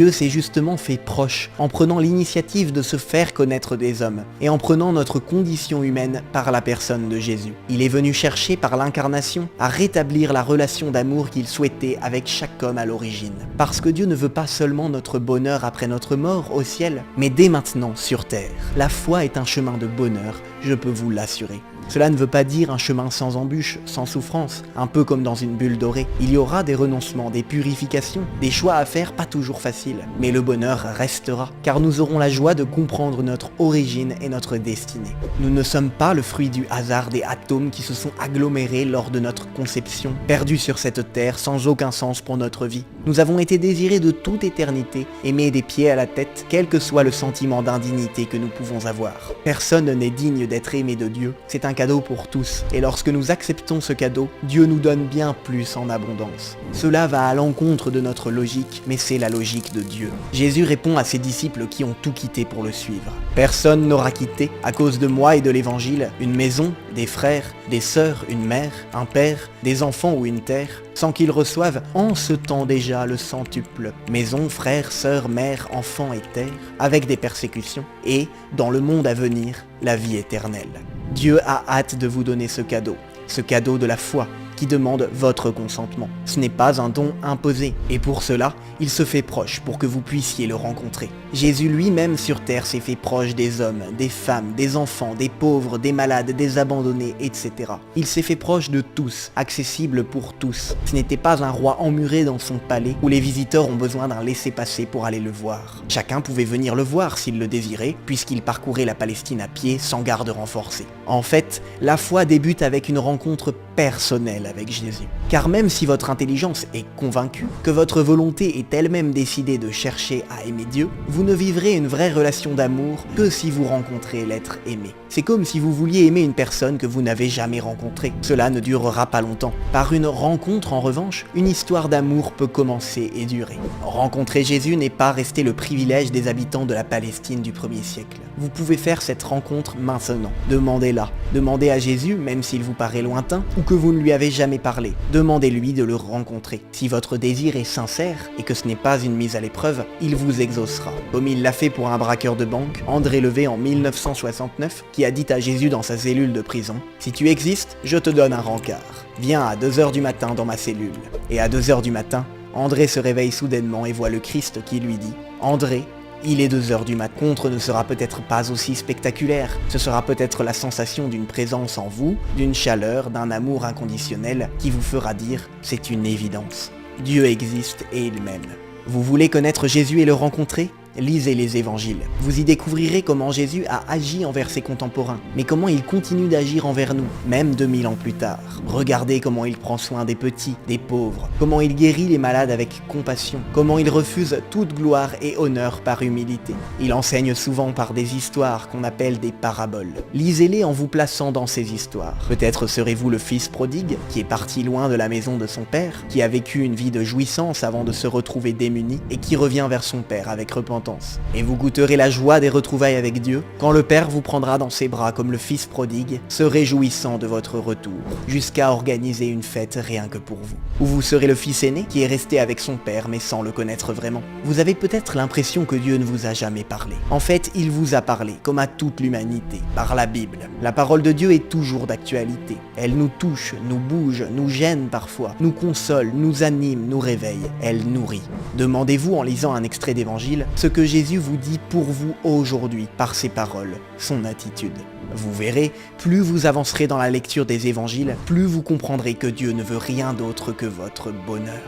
Dieu s'est justement fait proche en prenant l'initiative de se faire connaître des hommes et en prenant notre condition humaine par la personne de Jésus. Il est venu chercher par l'incarnation à rétablir la relation d'amour qu'il souhaitait avec chaque homme à l'origine. Parce que Dieu ne veut pas seulement notre bonheur après notre mort au ciel, mais dès maintenant sur terre. La foi est un chemin de bonheur, je peux vous l'assurer. Cela ne veut pas dire un chemin sans embûches, sans souffrance, un peu comme dans une bulle dorée. Il y aura des renoncements, des purifications, des choix à faire pas toujours faciles. Mais le bonheur restera, car nous aurons la joie de comprendre notre origine et notre destinée. Nous ne sommes pas le fruit du hasard des atomes qui se sont agglomérés lors de notre conception, perdus sur cette terre sans aucun sens pour notre vie. Nous avons été désirés de toute éternité, aimés des pieds à la tête, quel que soit le sentiment d'indignité que nous pouvons avoir. Personne n'est digne d'être aimé de Dieu, c'est un cadeau pour tous, et lorsque nous acceptons ce cadeau, Dieu nous donne bien plus en abondance. Cela va à l'encontre de notre logique, mais c'est la logique de Dieu. Jésus répond à ses disciples qui ont tout quitté pour le suivre. Personne n'aura quitté, à cause de moi et de l'évangile, une maison, des frères, des sœurs, une mère, un père, des enfants ou une terre, sans qu'ils reçoivent en ce temps déjà le centuple, maison, frères, sœurs, mères, enfants et terre, avec des persécutions, et, dans le monde à venir, la vie éternelle. Dieu a hâte de vous donner ce cadeau de la foi, qui demande votre consentement. Ce n'est pas un don imposé, et pour cela, il se fait proche pour que vous puissiez le rencontrer. Jésus lui-même sur terre s'est fait proche des hommes, des femmes, des enfants, des pauvres, des malades, des abandonnés, etc. Il s'est fait proche de tous, accessible pour tous. Ce n'était pas un roi emmuré dans son palais où les visiteurs ont besoin d'un laissez-passer pour aller le voir. Chacun pouvait venir le voir s'il le désirait, puisqu'il parcourait la Palestine à pied sans garde renforcée. En fait, la foi débute avec une rencontre personnelle avec Jésus. Car même si votre intelligence est convaincue, que votre volonté est elle-même décidée de chercher à aimer Dieu, vous ne vivrez une vraie relation d'amour que si vous rencontrez l'être aimé. C'est comme si vous vouliez aimer une personne que vous n'avez jamais rencontrée. Cela ne durera pas longtemps. Par une rencontre, en revanche, une histoire d'amour peut commencer et durer. Rencontrer Jésus n'est pas resté le privilège des habitants de la Palestine du 1er siècle. Vous pouvez faire cette rencontre maintenant. Demandez-la. Demandez à Jésus, même s'il vous paraît lointain, ou que vous ne lui avez jamais parlé. Demandez-lui de le rencontrer. Si votre désir est sincère, et que ce n'est pas une mise à l'épreuve, il vous exaucera. Comme il l'a fait pour un braqueur de banque, André Levé en 1969, qui a dit à Jésus dans sa cellule de prison « Si tu existes, je te donne un rencard. Viens à 2h du matin dans ma cellule. » Et à 2h du matin, André se réveille soudainement et voit le Christ qui lui dit « André, il est 2h du matin. Contre ne sera peut-être pas aussi spectaculaire. Ce sera peut-être la sensation d'une présence en vous, d'une chaleur, d'un amour inconditionnel qui vous fera dire « C'est une évidence. Dieu existe et il m'aime. » Vous voulez connaître Jésus et le rencontrer ? Lisez les évangiles. Vous y découvrirez comment Jésus a agi envers ses contemporains, mais comment il continue d'agir envers nous, même 2000 ans plus tard. Regardez comment il prend soin des petits, des pauvres, comment il guérit les malades avec compassion, comment il refuse toute gloire et honneur par humilité. Il enseigne souvent par des histoires qu'on appelle des paraboles. Lisez-les en vous plaçant dans ces histoires. Peut-être serez-vous le fils prodigue, qui est parti loin de la maison de son père, qui a vécu une vie de jouissance avant de se retrouver démuni, et qui revient vers son père avec repentance. Et vous goûterez la joie des retrouvailles avec Dieu, quand le Père vous prendra dans ses bras comme le Fils prodigue, se réjouissant de votre retour, jusqu'à organiser une fête rien que pour vous. Ou vous serez le fils aîné qui est resté avec son père mais sans le connaître vraiment. Vous avez peut-être l'impression que Dieu ne vous a jamais parlé. En fait, il vous a parlé, comme à toute l'humanité, par la Bible. La parole de Dieu est toujours d'actualité. Elle nous touche, nous bouge, nous gêne parfois, nous console, nous anime, nous réveille. Elle nourrit. Demandez-vous en lisant un extrait d'évangile ce que Jésus vous dit pour vous aujourd'hui par ses paroles, son attitude. Vous verrez, plus vous avancerez dans la lecture des évangiles, plus vous comprendrez que Dieu ne veut rien d'autre que votre bonheur.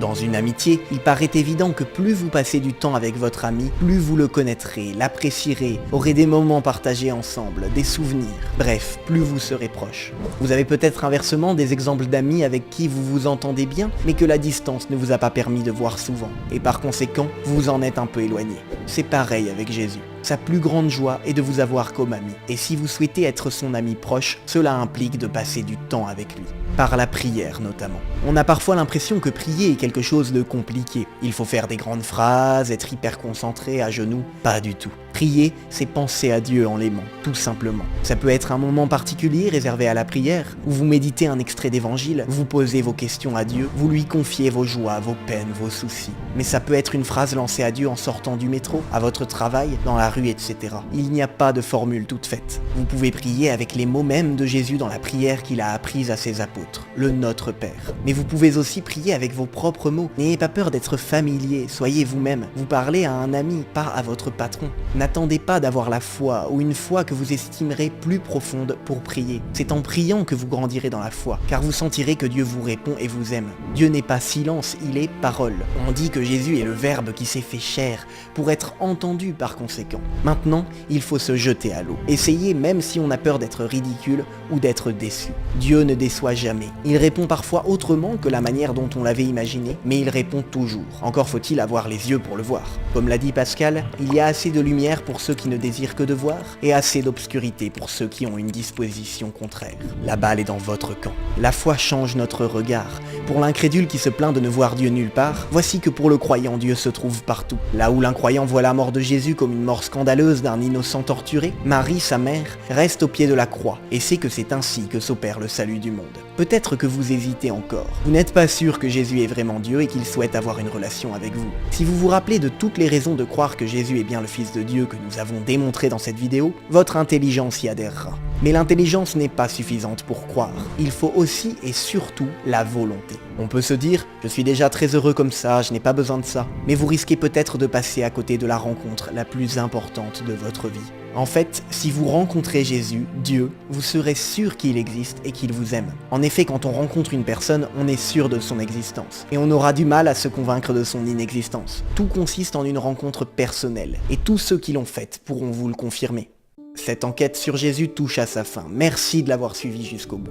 Dans une amitié, il paraît évident que plus vous passez du temps avec votre ami, plus vous le connaîtrez, l'apprécierez, aurez des moments partagés ensemble, des souvenirs, bref, plus vous serez proches. Vous avez peut-être inversement des exemples d'amis avec qui vous vous entendez bien, mais que la distance ne vous a pas permis de voir souvent, et par conséquent, vous en êtes un peu éloigné. C'est pareil avec Jésus. Sa plus grande joie est de vous avoir comme ami, et si vous souhaitez être son ami proche, cela implique de passer du temps avec lui. Par la prière notamment. On a parfois l'impression que prier est quelque chose de compliqué. Il faut faire des grandes phrases, être hyper concentré, à genoux. Pas du tout. Prier, c'est penser à Dieu en l'aimant, tout simplement. Ça peut être un moment particulier réservé à la prière, où vous méditez un extrait d'évangile, vous posez vos questions à Dieu, vous lui confiez vos joies, vos peines, vos soucis. Mais ça peut être une phrase lancée à Dieu en sortant du métro, à votre travail, dans la rue, etc. Il n'y a pas de formule toute faite. Vous pouvez prier avec les mots mêmes de Jésus dans la prière qu'il a apprise à ses apôtres, le Notre Père. Mais vous pouvez aussi prier avec vos propres mots. N'ayez pas peur d'être familier, soyez vous-même. Vous parlez à un ami, pas à votre patron. N'attendez pas d'avoir la foi ou une foi que vous estimerez plus profonde pour prier. C'est en priant que vous grandirez dans la foi, car vous sentirez que Dieu vous répond et vous aime. Dieu n'est pas silence, il est parole. On dit que Jésus est le Verbe qui s'est fait chair pour être entendu par conséquent. Maintenant, il faut se jeter à l'eau. Essayez même si on a peur d'être ridicule ou d'être déçu. Dieu ne déçoit jamais. Il répond parfois autrement que la manière dont on l'avait imaginé, mais il répond toujours. Encore faut-il avoir les yeux pour le voir. Comme l'a dit Pascal, il y a assez de lumière pour ceux qui ne désirent que de voir, et assez d'obscurité pour ceux qui ont une disposition contraire. La balle est dans votre camp. La foi change notre regard. Pour l'incrédule qui se plaint de ne voir Dieu nulle part, voici que pour le croyant, Dieu se trouve partout. Là où l'incroyant voit la mort de Jésus comme une mort scandaleuse d'un innocent torturé, Marie, sa mère, reste au pied de la croix et sait que c'est ainsi que s'opère le salut du monde. Peut-être que vous hésitez encore. Vous n'êtes pas sûr que Jésus est vraiment Dieu et qu'il souhaite avoir une relation avec vous. Si vous vous rappelez de toutes les raisons de croire que Jésus est bien le Fils de Dieu que nous avons démontré dans cette vidéo, votre intelligence y adhérera. Mais l'intelligence n'est pas suffisante pour croire. Il faut aussi et surtout la volonté. On peut se dire, je suis déjà très heureux comme ça, je n'ai pas besoin de ça. Mais vous risquez peut-être de passer à côté de la rencontre la plus importante de votre vie. En fait, si vous rencontrez Jésus, Dieu, vous serez sûr qu'il existe et qu'il vous aime. En effet, quand on rencontre une personne, on est sûr de son existence. Et on aura du mal à se convaincre de son inexistence. Tout consiste en une rencontre personnelle. Et tous ceux qui l'ont faite pourront vous le confirmer. Cette enquête sur Jésus touche à sa fin. Merci de l'avoir suivi jusqu'au bout.